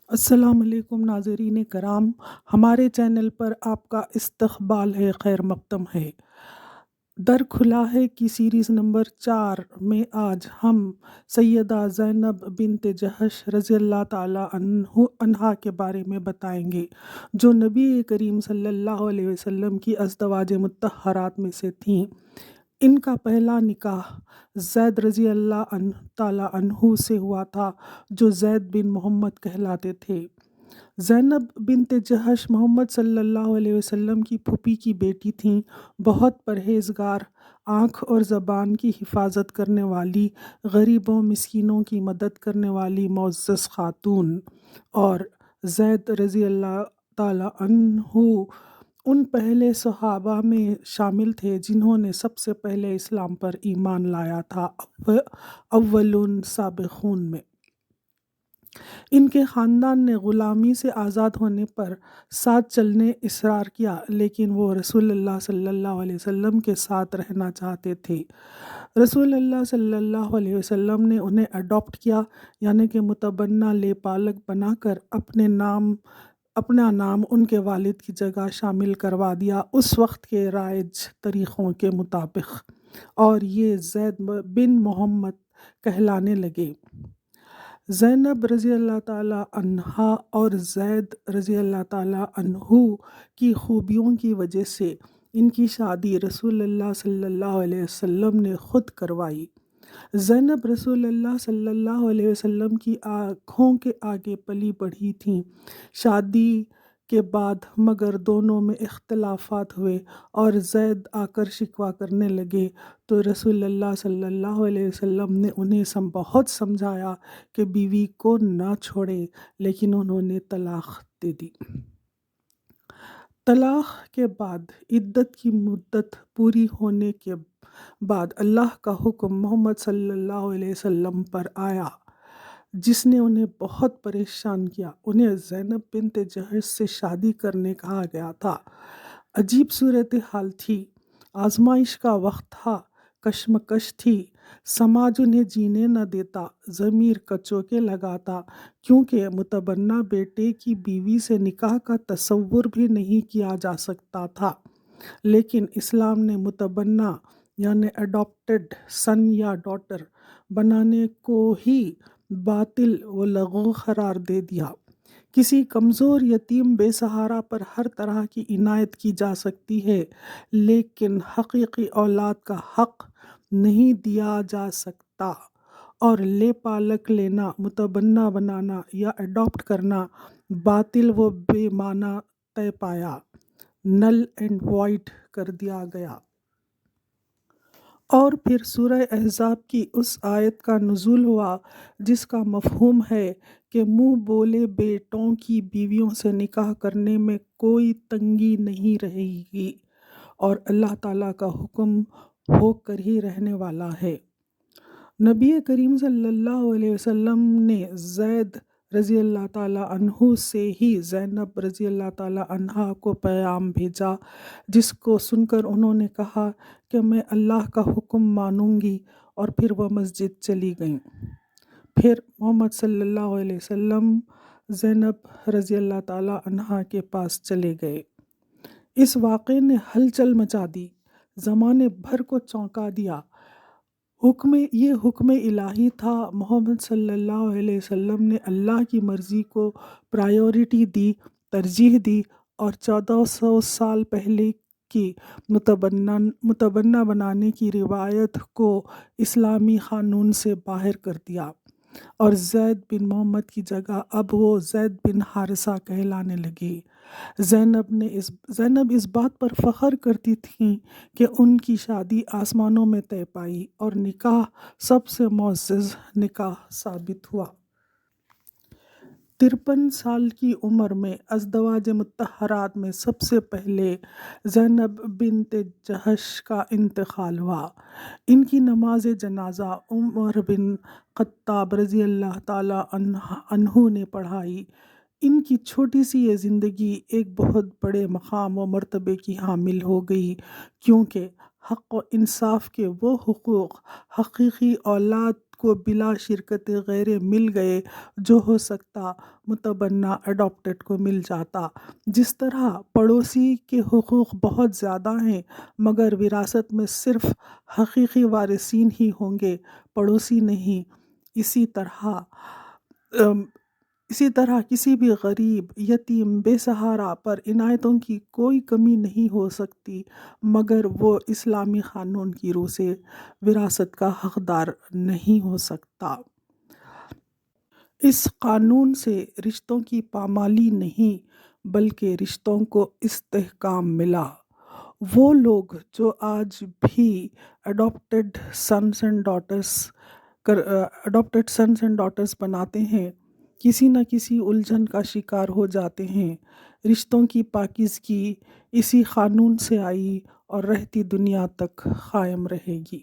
السلام علیکم ناظرین کرام، ہمارے چینل پر آپ کا استقبال ہے، خیر مقدم ہے۔ در کھلا ہے کی سیریز نمبر 4 میں آج ہم سیدہ زینب بنت جہش رضی اللہ تعالی عنہا کے بارے میں بتائیں گے، جو نبی کریم صلی اللہ علیہ وسلم کی ازدواج مطہرات میں سے تھیں۔ ان کا پہلا نکاح زید رضی اللہ تعالی عنہ سے ہوا تھا، جو زید بن محمد کہلاتے تھے۔ زینب بنت جہش محمد صلی اللہ علیہ وسلم کی پھوپھی کی بیٹی تھیں، بہت پرہیزگار، آنکھ اور زبان کی حفاظت کرنے والی، غریبوں مسکینوں کی مدد کرنے والی معزز خاتون، اور زید رضی اللہ تعالی عنہ ان پہلے صحابہ میں شامل تھے جنہوں نے سب سے پہلے اسلام پر ایمان لایا تھا، اولون سابقون میں۔ ان کے خاندان نے غلامی سے آزاد ہونے پر ساتھ چلنے اصرار کیا، لیکن وہ رسول اللہ صلی اللہ علیہ وسلم کے ساتھ رہنا چاہتے تھے۔ رسول اللہ صلی اللہ علیہ وسلم نے انہیں اڈاپٹ کیا، یعنی کہ متبنہ لے پالک بنا کر اپنا نام ان کے والد کی جگہ شامل کروا دیا اس وقت کے رائج طریقوں کے مطابق، اور یہ زید بن محمد کہلانے لگے۔ زینب رضی اللہ تعالیٰ عنہا اور زید رضی اللہ تعالیٰ عنہ کی خوبیوں کی وجہ سے ان کی شادی رسول اللہ صلی اللہ علیہ وسلم نے خود کروائی۔ زینب رسول اللہ صلی اللہ علیہ وسلم کی آنکھوں کے آگے پلی بڑھی تھیں۔ شادی کے بعد مگر دونوں میں اختلافات ہوئے اور زید آ کر شکوہ کرنے لگے تو رسول اللہ صلی اللہ علیہ وسلم نے انہیں بہت سمجھایا کہ بیوی کو نہ چھوڑیں، لیکن انہوں نے طلاق دے دی۔ طلاق کے بعد عدت کی مدت پوری ہونے کے بعد اللہ کا حکم محمد صلی اللہ علیہ وسلم پر آیا، جس نے انہیں بہت پریشان کیا۔ انہیں زینب بنت جہش سے شادی کرنے کہا گیا تھا۔ عجیب صورتحال تھی، آزمائش کا وقت تھا، کشمکش تھی، سماج انہیں جینے نہ دیتا، ضمیر کچوکے لگاتا، کیونکہ متبنہ بیٹے کی بیوی سے نکاح کا تصور بھی نہیں کیا جا سکتا تھا، لیکن اسلام نے متبنہ یعنی اڈاپٹڈ سن یا ڈاٹر بنانے کو ہی باطل و لغو قرار دے دیا۔ کسی کمزور یتیم بے سہارا پر ہر طرح کی عنایت کی جا سکتی ہے، لیکن حقیقی اولاد کا حق نہیں دیا جا سکتا، اور لے پالک لینا، متبنہ بنانا یا اڈاپٹ کرنا باطل و بے معنی طے پایا، نل اینڈ وائڈ کر دیا گیا۔ اور پھر سورہ احزاب کی اس آیت کا نزول ہوا جس کا مفہوم ہے کہ منہ بولے بیٹوں کی بیویوں سے نکاح کرنے میں کوئی تنگی نہیں رہے گی، اور اللہ تعالیٰ کا حکم ہو کر ہی رہنے والا ہے۔ نبی کریم صلی اللہ علیہ وسلم نے زید رضی اللہ تعالیٰ عنہ سے ہی زینب رضی اللہ تعالیٰ عنہا کو پیغام بھیجا، جس کو سن کر انہوں نے کہا کہ میں اللہ کا حکم مانوں گی، اور پھر وہ مسجد چلی گئیں۔ پھر محمد صلی اللہ علیہ وسلم زینب رضی اللہ تعالیٰ عنہا کے پاس چلے گئے۔ اس واقعے نے ہلچل مچا دی، زمانے بھر کو چونکا دیا۔ یہ حکم الہی تھا۔ محمد صلی اللہ علیہ وسلم نے اللہ کی مرضی کو پرائیورٹی دی، ترجیح دی، اور 1400 سال پہلے کی متبنہ بنانے کی روایت کو اسلامی قانون سے باہر کر دیا، اور زید بن محمد کی جگہ اب وہ زید بن حارثہ کہلانے لگے۔ زینب اس بات پر فخر کرتی تھیں کہ ان کی شادی آسمانوں میں طے پائی، اور نکاح سب سے معزز نکاح ثابت ہوا۔ 53 سال کی عمر میں ازدواج مطہرات میں سب سے پہلے زینب بنت جہش کا انتقال ہوا۔ ان کی نماز جنازہ عمر بن خطاب رضی اللہ تعالیٰ عنہ نے پڑھائی۔ ان کی چھوٹی سی یہ زندگی ایک بہت بڑے مقام و مرتبے کی حامل ہو گئی، کیونکہ حق و انصاف کے وہ حقوق حقیقی اولاد کو بلا شرکت غیر مل گئے جو ہو سکتا متبنہ اڈاپٹڈ کو مل جاتا۔ جس طرح پڑوسی کے حقوق بہت زیادہ ہیں مگر وراثت میں صرف حقیقی وارثین ہی ہوں گے، پڑوسی نہیں، اسی طرح کسی بھی غریب، یتیم، بے سہارا پر عنایتوں کی کوئی کمی نہیں ہو سکتی مگر وہ اسلامی قانون کی روح سے وراثت کا حقدار نہیں ہو سکتا۔ اس قانون سے رشتوں کی پامالی نہیں بلکہ رشتوں کو استحکام ملا۔ وہ لوگ جو آج بھی اڈاپٹڈ سنس اینڈ ڈاٹرز بناتے ہیں کسی نہ کسی الجھن کا شکار ہو جاتے ہیں۔ رشتوں کی پاکیزگی اسی قانون سے آئی اور رہتی دنیا تک قائم رہے گی۔